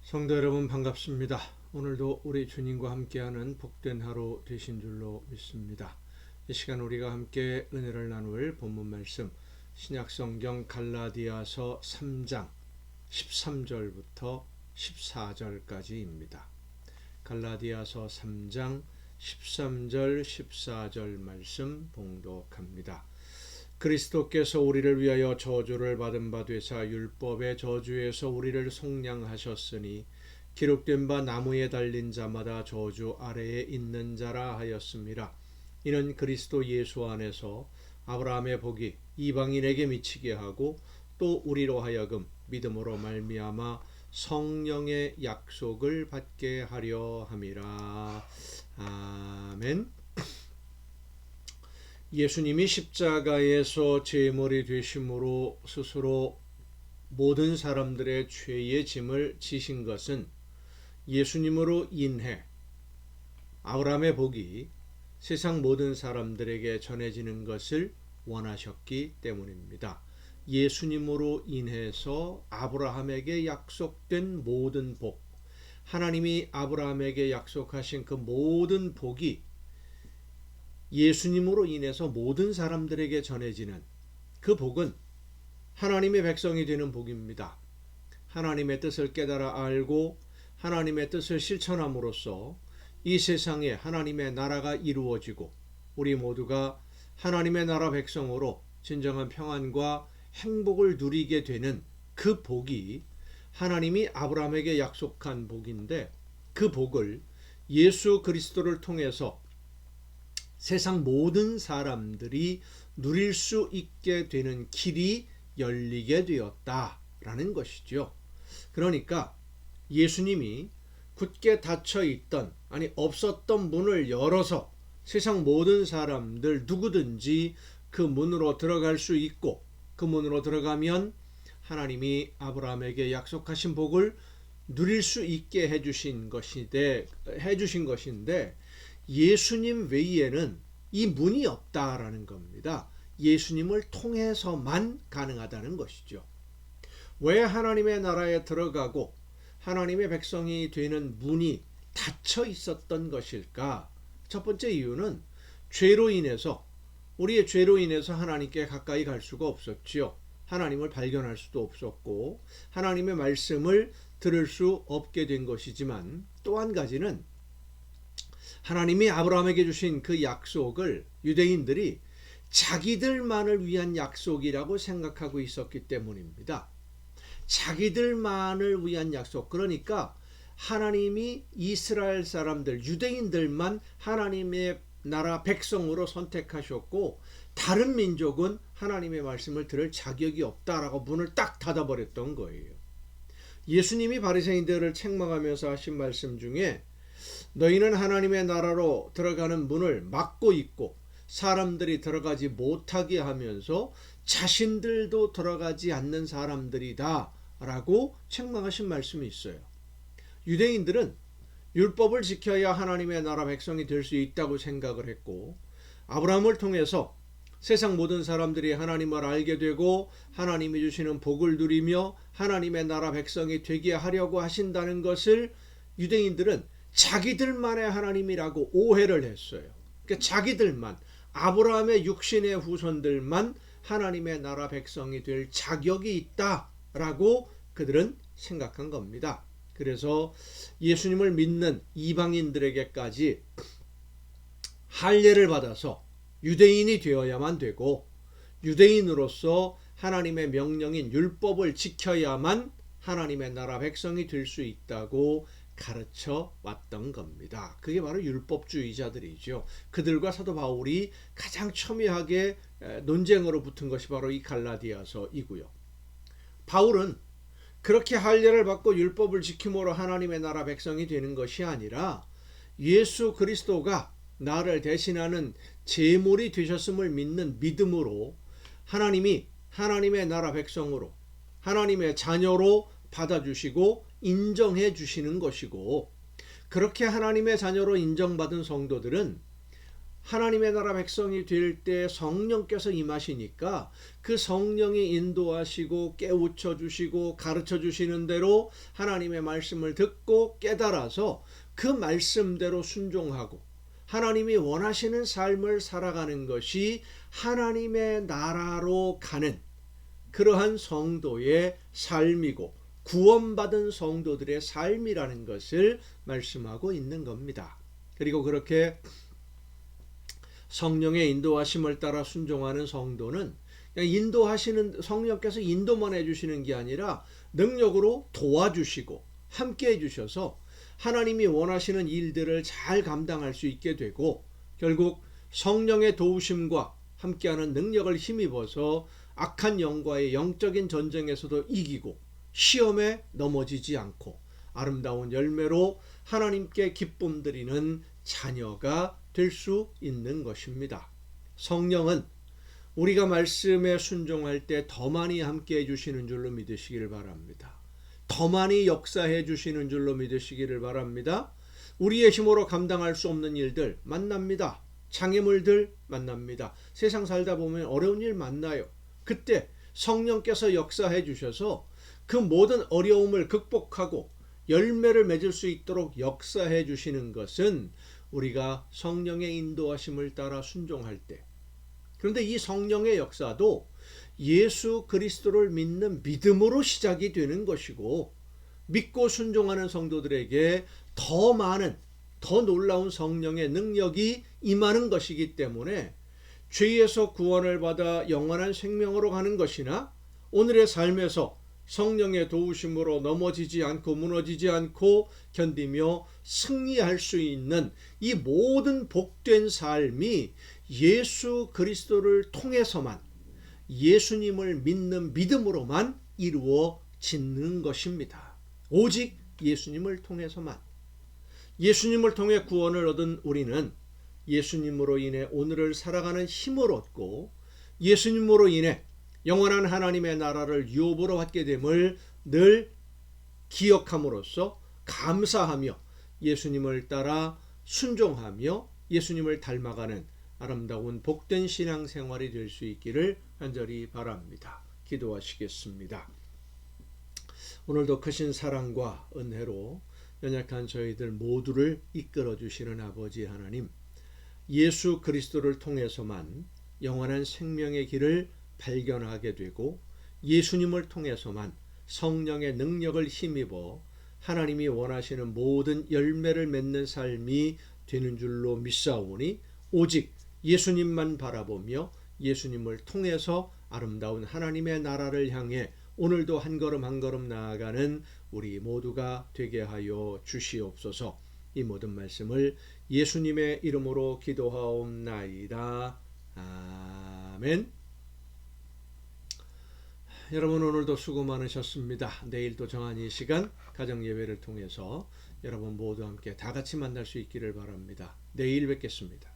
성도 여러분 반갑습니다. 오늘도 우리 주님과 함께하는 복된 하루 되신 줄로 믿습니다. 이 시간 우리가 함께 은혜를 나눌 본문 말씀 신약성경 갈라디아서 3장 13절부터 14절까지입니다. 갈라디아서 3장 13절 14절 말씀 봉독합니다. 그리스도께서 우리를 위하여 저주를 받은 바 되사 율법의 저주에서 우리를 속량하셨으니 기록된 바 나무에 달린 자마다 저주 아래에 있는 자라 하였습니다. 이는 그리스도 예수 안에서 아브라함의 복이 이방인에게 미치게 하고 또 우리로 하여금 믿음으로 말미암아 성령의 약속을 받게 하려 함이라. 아멘. 예수님이 십자가에서 제물이 되심으로 스스로 모든 사람들의 죄의 짐을 지신 것은 예수님으로 인해 아브라함의 복이 세상 모든 사람들에게 전해지는 것을 원하셨기 때문입니다. 예수님으로 인해서 아브라함에게 약속된 모든 복, 하나님이 아브라함에게 약속하신 그 모든 복이 예수님으로 인해서 모든 사람들에게 전해지는 그 복은 하나님의 백성이 되는 복입니다. 하나님의 뜻을 깨달아 알고 하나님의 뜻을 실천함으로써 이 세상에 하나님의 나라가 이루어지고 우리 모두가 하나님의 나라 백성으로 진정한 평안과 행복을 누리게 되는 그 복이 하나님이 아브라함에게 약속한 복인데, 그 복을 예수 그리스도를 통해서 세상 모든 사람들이 누릴 수 있게 되는 길이 열리게 되었다라는 것이죠. 그러니까 예수님이 굳게 닫혀 있던, 없었던 문을 열어서 세상 모든 사람들 누구든지 그 문으로 들어갈 수 있고, 그 문으로 들어가면 하나님이 아브라함에게 약속하신 복을 누릴 수 있게 해주신 것인데 예수님 외에는 이 문이 없다라는 겁니다. 예수님을 통해서만 가능하다는 것이죠. 왜 하나님의 나라에 들어가고 하나님의 백성이 되는 문이 닫혀 있었던 것일까? 첫 번째 이유는 우리의 죄로 인해서 하나님께 가까이 갈 수가 없었지요. 하나님을 발견할 수도 없었고 하나님의 말씀을 들을 수 없게 된 것이지만, 또 한 가지는 하나님이 아브라함에게 주신 그 약속을 유대인들이 자기들만을 위한 약속이라고 생각하고 있었기 때문입니다. 자기들만을 위한 약속, 그러니까 하나님이 이스라엘 사람들, 유대인들만 하나님의 나라 백성으로 선택하셨고 다른 민족은 하나님의 말씀을 들을 자격이 없다라고 문을 딱 닫아버렸던 거예요. 예수님이 바리새인들을 책망하면서 하신 말씀 중에 너희는 하나님의 나라로 들어가는 문을 막고 있고 사람들이 들어가지 못하게 하면서 자신들도 들어가지 않는 사람들이다 라고 책망하신 말씀이 있어요. 유대인들은 율법을 지켜야 하나님의 나라 백성이 될 수 있다고 생각을 했고, 아브라함을 통해서 세상 모든 사람들이 하나님을 알게 되고 하나님이 주시는 복을 누리며 하나님의 나라 백성이 되게 하려고 하신다는 것을 유대인들은 자기들만의 하나님이라고 오해를 했어요. 그러니까 자기들만, 아브라함의 육신의 후손들만 하나님의 나라 백성이 될 자격이 있다라고 그들은 생각한 겁니다. 그래서 예수님을 믿는 이방인들에게까지 할례를 받아서 유대인이 되어야만 되고, 유대인으로서 하나님의 명령인 율법을 지켜야만 하나님의 나라 백성이 될 수 있다고 가르쳐 왔던 겁니다. 그게 바로 율법주의자들이죠. 그들과 사도 바울이 가장 첨예하게 논쟁으로 붙은 것이 바로 이 갈라디아서이고요. 바울은 그렇게 할례를 받고 율법을 지킴으로 하나님의 나라 백성이 되는 것이 아니라 예수 그리스도가 나를 대신하는 제물이 되셨음을 믿는 믿음으로 하나님이 하나님의 나라 백성으로, 하나님의 자녀로 받아주시고 인정해 주시는 것이고, 그렇게 하나님의 자녀로 인정받은 성도들은 하나님의 나라 백성이 될 때 성령께서 임하시니까 그 성령이 인도하시고 깨우쳐 주시고 가르쳐 주시는 대로 하나님의 말씀을 듣고 깨달아서 그 말씀대로 순종하고 하나님이 원하시는 삶을 살아가는 것이 하나님의 나라로 가는 그러한 성도의 삶이고 구원받은 성도들의 삶이라는 것을 말씀하고 있는 겁니다. 그리고 그렇게 성령의 인도하심을 따라 순종하는 성도는 그냥 인도하시는 성령께서 인도만 해주시는 게 아니라 능력으로 도와주시고 함께 해주셔서 하나님이 원하시는 일들을 잘 감당할 수 있게 되고 결국 성령의 도우심과 함께하는 능력을 힘입어서 악한 영과의 영적인 전쟁에서도 이기고 시험에 넘어지지 않고 아름다운 열매로 하나님께 기쁨 드리는 자녀가 될 수 있는 것입니다. 성령은 우리가 말씀에 순종할 때 더 많이 함께 해주시는 줄로 믿으시기를 바랍니다. 더 많이 역사해 주시는 줄로 믿으시기를 바랍니다. 우리의 힘으로 감당할 수 없는 일들 만납니다. 장애물들 만납니다. 세상 살다 보면 어려운 일 만나요. 그때 성령께서 역사해 주셔서 그 모든 어려움을 극복하고 열매를 맺을 수 있도록 역사해 주시는 것은 우리가 성령의 인도하심을 따라 순종할 때, 그런데 이 성령의 역사도 예수 그리스도를 믿는 믿음으로 시작이 되는 것이고 믿고 순종하는 성도들에게 더 많은 더 놀라운 성령의 능력이 임하는 것이기 때문에 죄에서 구원을 받아 영원한 생명으로 가는 것이나 오늘의 삶에서 성령의 도우심으로 넘어지지 않고 무너지지 않고 견디며 승리할 수 있는 이 모든 복된 삶이 예수 그리스도를 통해서만 예수님을 믿는 믿음으로만 이루어지는 것입니다. 오직 예수님을 통해서만. 예수님을 통해 구원을 얻은 우리는 예수님으로 인해 오늘을 살아가는 힘을 얻고 예수님으로 인해 영원한 하나님의 나라를 유업으로 받게 됨을 늘 기억함으로써 감사하며 예수님을 따라 순종하며 예수님을 닮아가는 아름다운 복된 신앙생활이 될 수 있기를 간절히 바랍니다. 기도하시겠습니다. 오늘도 크신 사랑과 은혜로 연약한 저희들 모두를 이끌어 주시는 아버지 하나님, 예수 그리스도를 통해서만 영원한 생명의 길을 발견하게 되고 예수님을 통해서만 성령의 능력을 힘입어 하나님이 원하시는 모든 열매를 맺는 삶이 되는 줄로 믿사오니 오직 예수님만 바라보며 예수님을 통해서 아름다운 하나님의 나라를 향해 오늘도 한 걸음 한 걸음 나아가는 우리 모두가 되게 하여 주시옵소서. 이 모든 말씀을 예수님의 이름으로 기도하옵나이다. 아멘. 여러분 오늘도 수고 많으셨습니다. 내일도 정한 이 시간 가정예배를 통해서 여러분 모두 함께 다 같이 만날 수 있기를 바랍니다. 내일 뵙겠습니다.